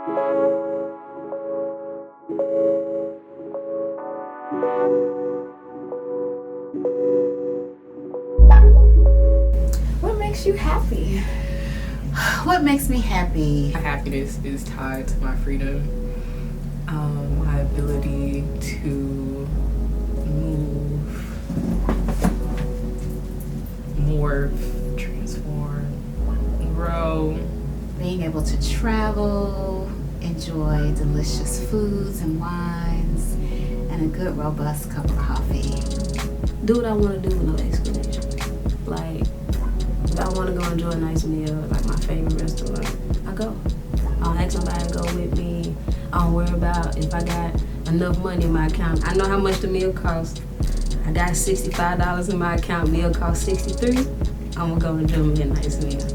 What makes you happy? What makes me happy? My happiness is tied to my freedom, my ability to move, morph, transform, grow. Being able to travel, enjoy delicious foods and wines, and a good robust cup of coffee. Do what I want to do with no explanation. Like, if I want to go enjoy a nice meal, like my favorite restaurant, I go. I don't ask nobody to go with me. I don't worry about if I got enough money in my account. I know how much the meal costs. I got $65 in my account, meal costs $63. I'm gonna go enjoy me a nice meal.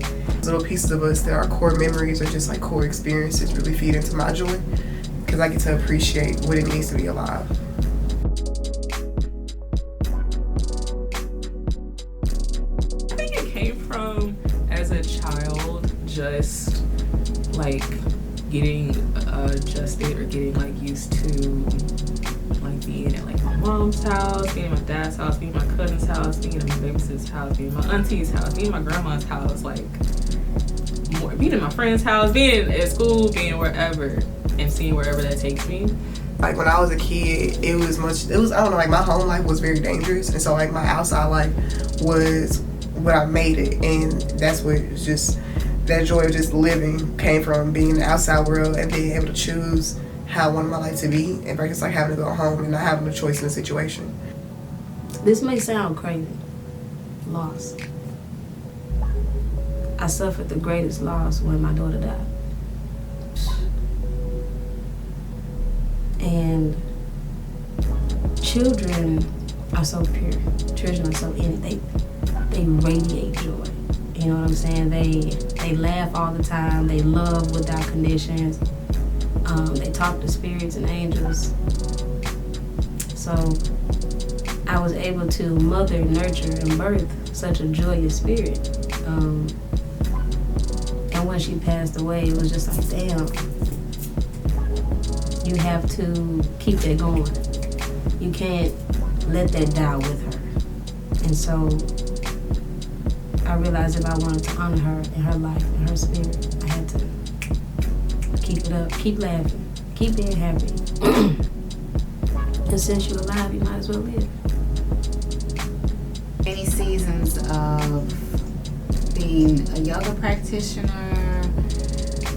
Little pieces of us that are core memories or just like core experiences really feed into my joy because I get to appreciate what it means to be alive. I think it came from, as a child, just like getting adjusted or getting like used to like being at like my mom's house, being at my dad's house, being at my cousin's house, being at my babysitter's house, being at my auntie's house, being at my grandma's house, like more, being at my friend's house, being at school, being wherever, and seeing wherever that takes me. Like when I was a kid, it was I don't know, like my home life was very dangerous, and so like my outside life was what I made it, and that's what it's just, that joy of just living came from being in the outside world and being able to choose how I wanted my life to be, and versus like having to go home and not having a choice in the situation. This may sound crazy. Loss. I suffered the greatest loss when my daughter died. And children are so pure. Children are so innocent. They radiate joy. You know what I'm saying? They laugh all the time. They love without conditions. They talk to spirits and angels. So I was able to mother, nurture, and birth such a joyous spirit. And when she passed away, it was just like, damn, you have to keep that going. You can't let that die with her. And so I realized if I wanted to honor her and her life and her spirit, I had to keep it up, keep laughing, keep being happy. And since you're alive, you might as well live. Many seasons of being a yoga practitioner,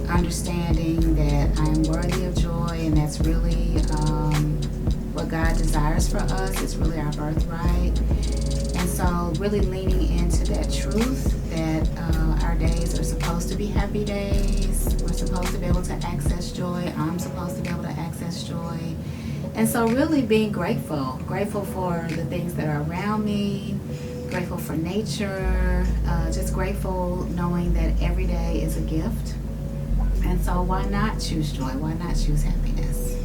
understanding that I am worthy of joy, and that's really what God desires for us. It's really our birthright. And so really leaning into that truth that our days are supposed to be happy days. We're supposed to be able to access joy. I'm supposed to be able to access joy. And so really being grateful for the things that are around me, grateful for nature, just grateful knowing that every day is a gift. And so why not choose joy? Why not choose happiness?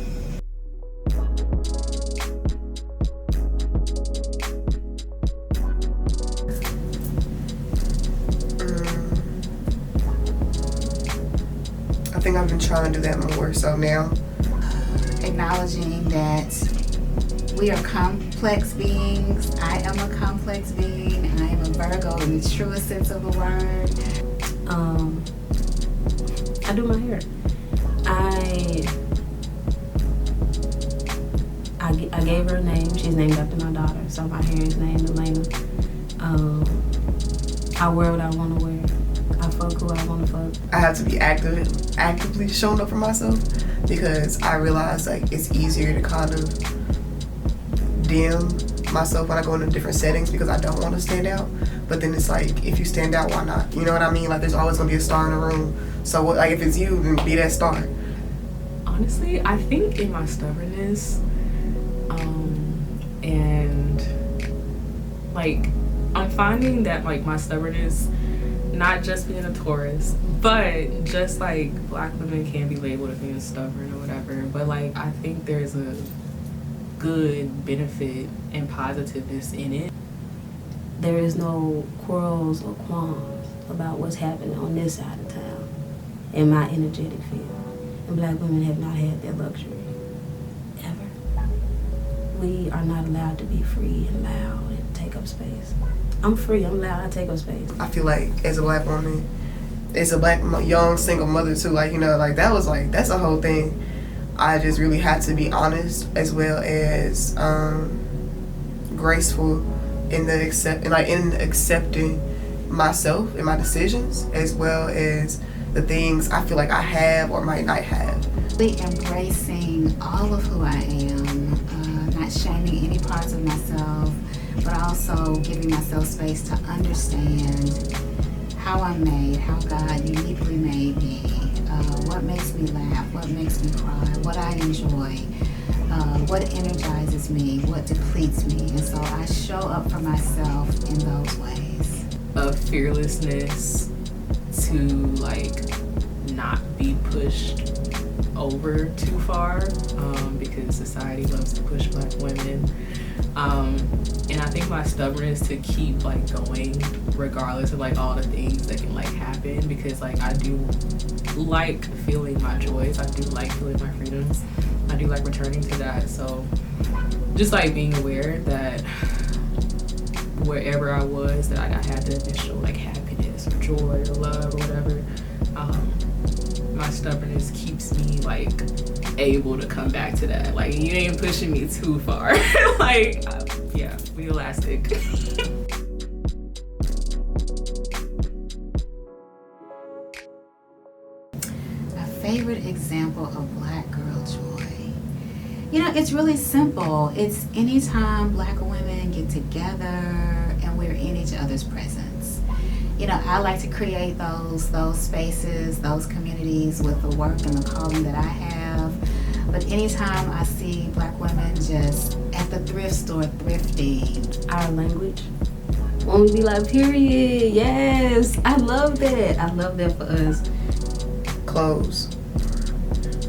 I think I've been trying to do that more so now. Acknowledging that we are complex beings. I am a complex being. I am a Virgo in the truest sense of the word. I do my hair. I gave her a name. She's named after my daughter, so my hair is named Elena. I wear what I want to wear. I fuck who I want to fuck. I have to be actively showing up for myself, because I realize like it's easier to kind of dim myself when I go into different settings because I don't want to stand out. But then it's like, if you stand out, why not? You know what I mean? Like there's always gonna be a star in the room. So what, like if it's you, then be that star. Honestly, I think in my stubbornness, and like I'm finding that like my stubbornness, not just being a Taurus, but just like Black women can be labeled as being stubborn or whatever. But like I think there's a good benefit and positiveness in it. There is no quarrels or qualms about what's happening on this side of town in my energetic field. And Black women have not had that luxury. Ever. We are not allowed to be free and loud and take up space. I'm free, I'm loud, I take up space. I feel like as a Black woman, as a Black young single mother too, like, you know, like that's a whole thing. I just really had to be honest as well as graceful in accepting myself and my decisions, as well as the things I feel like I have or might not have. Really embracing all of who I am, not shaming any parts of myself, but also giving myself space to understand how I'm made, how God uniquely made me, what makes me laugh, what makes me cry, what I enjoy, what energizes me, what depletes me. And so I show up for myself in those ways. A fearlessness to like not be pushed over too far, because society loves to push Black women. And I think my stubbornness to keep like going regardless of like all the things that can like happen, because like I do like feeling my joys, I do like feeling my freedoms, I do like returning to that. So just like being aware that wherever I was, that I had the initial like happiness or joy or love or whatever, my stubbornness keeps me like able to come back to that. Like, you ain't pushing me too far. Like, yeah, we elastic. A favorite example of Black girl joy. You know, it's really simple. It's anytime Black women get together and we're in each other's presence. You know, I like to create those spaces, those communities with the work and the calling that I have. But anytime I see Black women just at the thrift store thrifting. Our language. When we be like, period, yes. I love that. I love that for us. Clothes.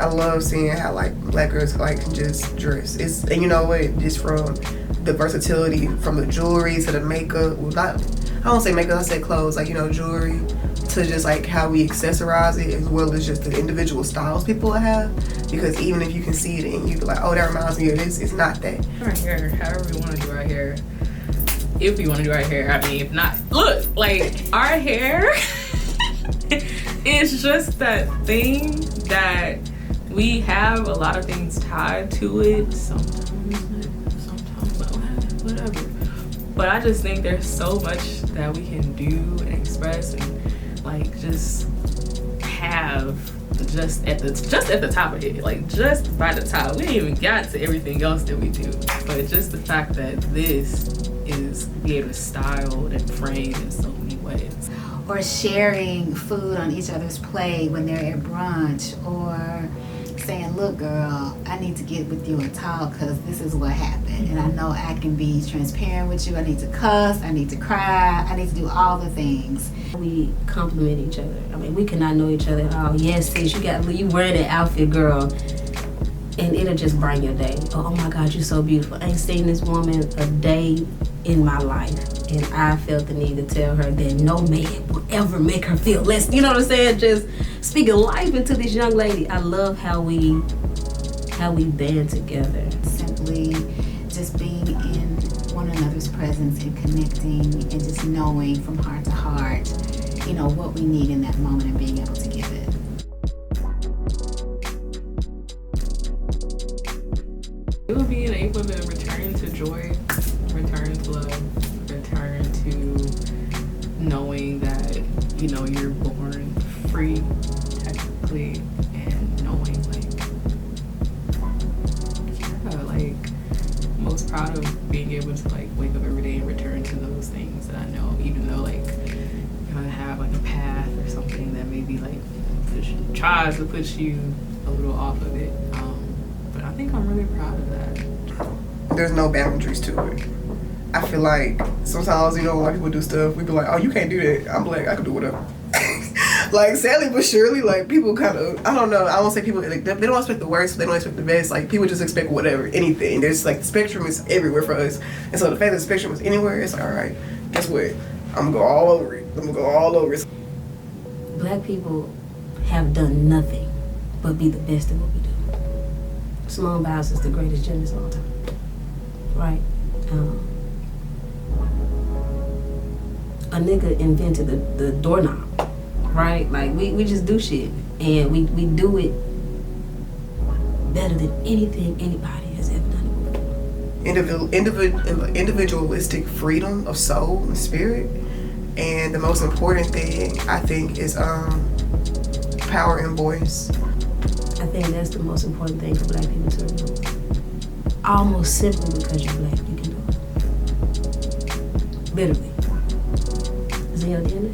I love seeing how like Black girls like can just dress. And you know what? Just from the versatility, from the jewelry to the makeup. Well, I don't say makeup, I say clothes, like, you know, jewelry, to just like how we accessorize it, as well as just the individual styles people have. Because even if you can see it and you be like, oh, that reminds me of this, it's not that. Our hair, however we want to do our hair. If we want to do our hair, I mean, if not, look, like our hair is just that thing that we have a lot of things tied to it. Sometimes whatever. But I just think there's so much that we can do and express and like just have just at the top of it, like just by the top. We ain't even got to everything else that we do, but just the fact that this is be able to style and frame in so many ways. Or sharing food on each other's plate when they're at brunch, or saying, look girl, I need to get with you and talk because this is what happened, and I know I can be transparent with you. I need to cuss, I need to cry, I need to do all the things. We compliment each other. I mean, we cannot know each other at all. Yes, sis, you wear that outfit, girl, and it'll just brighten your day. Oh my God, you're so beautiful. I ain't seen this woman a day in my life, and I felt the need to tell her that no man will ever make her feel less. You know what I'm saying? Just speaking life into this young lady. I love how we band together. Simply just being in one another's presence and connecting and just knowing from heart to heart, you know, what we need in that moment and being able to give it. It will be able to return to joy, return to love, return to knowing that, you know, you're born free, technically, and knowing, most proud of being able to, like, wake up every day and return to those things that I know, even though, like, you know, I have, like, a path or something that maybe, like, tries to push you a little off of it. But I think I'm really proud of that. There's no boundaries to it. I feel like sometimes, you know, when people do stuff, we be like, oh, you can't do that. I'm Black, I can do whatever. Like, sadly but surely, like, people kind of, I don't know, I won't say people, like, they don't expect the worst, they don't expect the best. Like, people just expect whatever, anything. There's, like, the spectrum is everywhere for us. And so the fact that the spectrum is anywhere, it's like, all right, guess what? I'm gonna go all over it. I'm gonna go all over it. Black people have done nothing but be the best at what we do. Simone Biles is the greatest gymnast of all time, right? A nigga invented the doorknob, right? Like we just do shit, and we do it better than anything anybody has ever done it before. Individualistic freedom of soul and spirit, and the most important thing I think is power and voice. I think that's the most important thing for black people to remember. Almost simply because you're black, you can do it. Literally. Is that your DNA?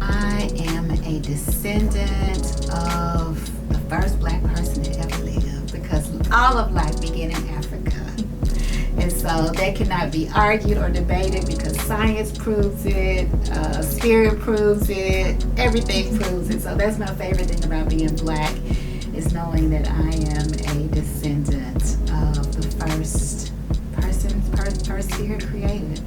I am a descendant of the first black person to ever live, because all of life began in Africa. And so that cannot be argued or debated, because science proves it, spirit proves it, everything proves it. So that's my favorite thing about being black, is knowing that I am a descendant of the first person, first spirit created.